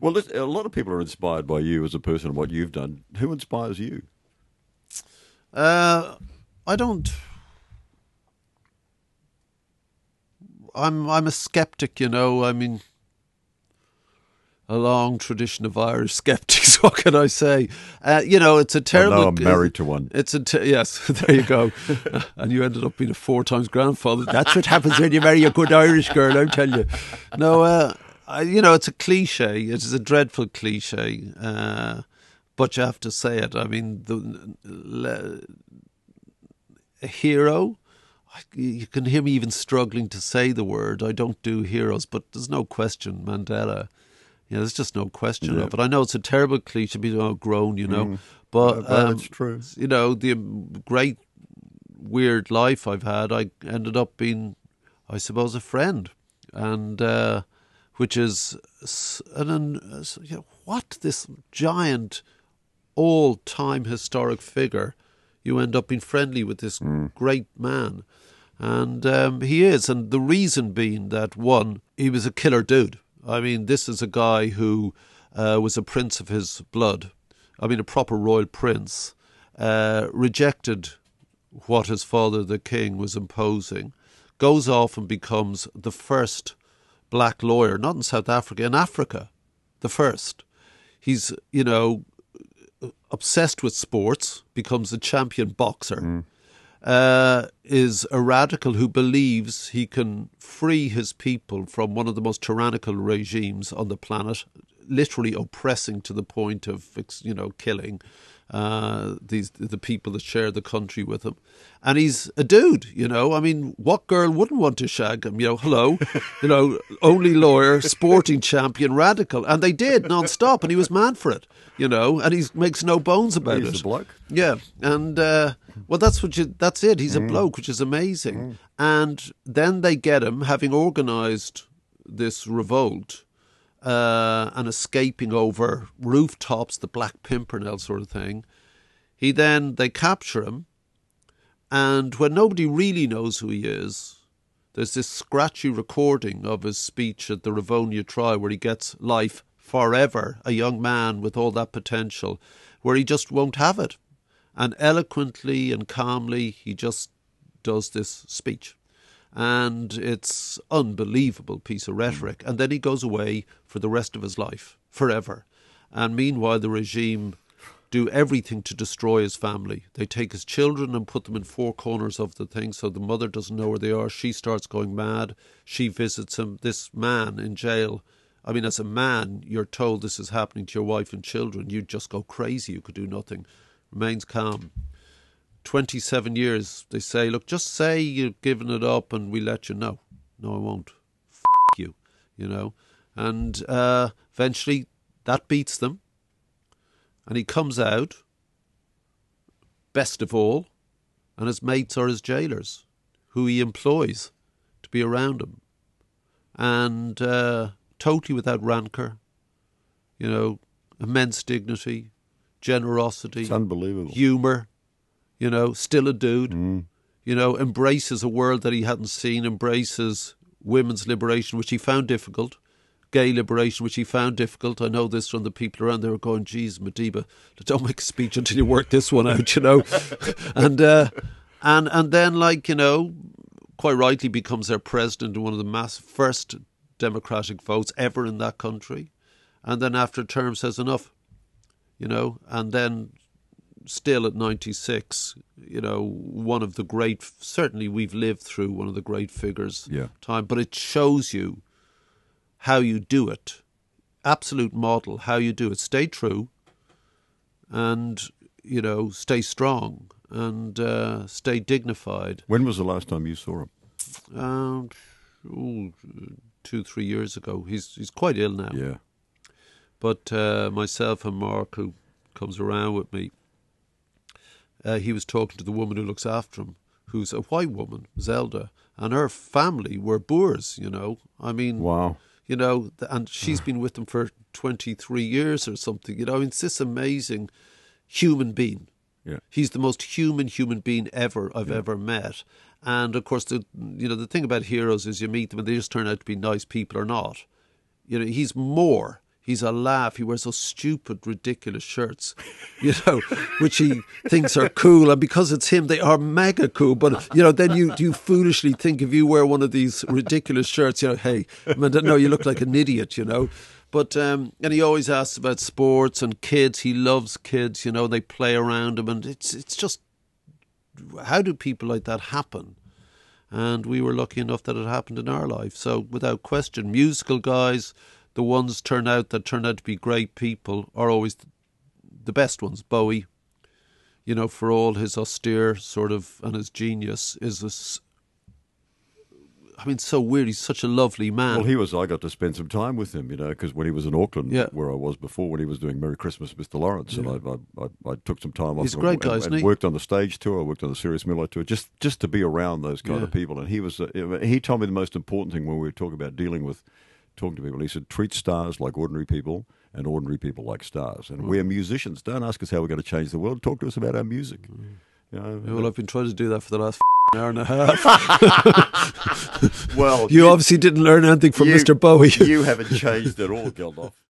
Well, a lot of people are inspired by you as a person and what you've done. Who inspires you? I don't. I'm a skeptic, you know. I mean, a long tradition of Irish skeptics. What can I say? You know, it's a terrible. I know I'm married to one. It's yes. There you go. And you ended up being a 4 times grandfather. That's what happens when you marry a good Irish girl. I'm telling you. No, you know, it's a cliche. It is a dreadful cliche. But you have to say it. I mean, a hero. You can hear me even struggling to say the word. I don't do heroes, but there's no question Mandela. You know, there's just no question of it. I know it's a terrible cliche, be outgrown, you know, but it's true. You know, the great weird life I've had, I ended up being, I suppose, a friend, and which is you know, what this giant, all-time historic figure. You end up being friendly with this great man. And he is. And the reason being that, one, he was a killer dude. I mean, this is a guy who was a prince of his blood. I mean, a proper royal prince. Rejected what his father, the king, was imposing. Goes off and becomes the first black lawyer, not in South Africa, in Africa. The first. He's, you know, obsessed with sports, becomes a champion boxer, is a radical who believes he can free his people from one of the most tyrannical regimes on the planet, literally oppressing to the point of, you know, killing the people that share the country with him. And he's a dude, you know. I mean, what girl wouldn't want to shag him? You know, hello, you know, only lawyer, sporting champion, radical. And they did non-stop, and he was mad for it, you know, and he makes no bones about it. He's a bloke. Yeah, and, well, that's it. He's a bloke, which is amazing. And then they get him, having organised this revolt, and escaping over rooftops, the Black Pimpernel sort of thing. They capture him, and when nobody really knows who he is, there's this scratchy recording of his speech at the Rivonia trial where he gets life forever, a young man with all that potential, where he just won't have it. And eloquently and calmly, he just does this speech. And it's unbelievable piece of rhetoric. And then he goes away for the rest of his life, forever. And meanwhile, the regime do everything to destroy his family. They take his children and put them in 4 corners of the thing, so the mother doesn't know where they are. She starts going mad. She visits him. This man in jail, I mean, as a man, you're told this is happening to your wife and children. You'd just go crazy. You could do nothing. Remains calm. 27 years, they say, look, just say you've given it up and we let you know. No, I won't. You, you know. And eventually that beats them. And he comes out, best of all, and his mates are his jailers, who he employs to be around him. And totally without rancour, you know, immense dignity, generosity. It's unbelievable. Humour. You know, still a dude, you know, embraces a world that he hadn't seen, embraces women's liberation, which he found difficult, gay liberation, which he found difficult. I know this from the people around there were going, geez, Madiba, don't make a speech until you work this one out, you know. and then, like, you know, quite rightly becomes their president in one of the first democratic votes ever in that country. And then after a term says enough, you know, and then still at 96, you know, one of the great, certainly we've lived through one of the great figures time, but it shows you how you do it. Absolute model, how you do it. Stay true and, you know, stay strong and stay dignified. When was the last time you saw him? 2-3 years ago. He's quite ill now. Yeah. But myself and Mark, who comes around with me, he was talking to the woman who looks after him, who's a white woman, Zelda, and her family were Boers, you know. I mean, wow. You know, and she's been with them for 23 years or something, you know. I mean, it's this amazing human being. Yeah. He's the most human being I've ever met. And, of course, the thing about heroes is you meet them and they just turn out to be nice people or not. You know, he's more. He's a laugh. He wears those stupid, ridiculous shirts, which he thinks are cool. And because it's him, they are mega cool. But, then you foolishly think if you wear one of these ridiculous shirts, hey, no, you look like an idiot, But, and he always asks about sports and kids. He loves kids, they play around him. And it's just, how do people like that happen? And we were lucky enough that it happened in our life. So without question, musical guys, the ones turn out to be great people, are always the best ones. Bowie, for all his austere sort of, and his genius, so weird. He's such a lovely man. Well, I got to spend some time with him, because when he was in Auckland, where I was before, when he was doing Merry Christmas, Mr. Lawrence, and I took some time off. He's a great guy, isn't he? Worked on the stage tour. I worked on the Serious Miller tour, just to be around those kind of people. And he told me the most important thing when we were talking about talking to people. He said, treat stars like ordinary people and ordinary people like stars. And we're musicians. Don't ask us how we're going to change the world. Talk to us about our music. I've been trying to do that for the last hour and a half. Well, you obviously didn't learn anything from Mr. Bowie. You haven't changed at all, Geldof.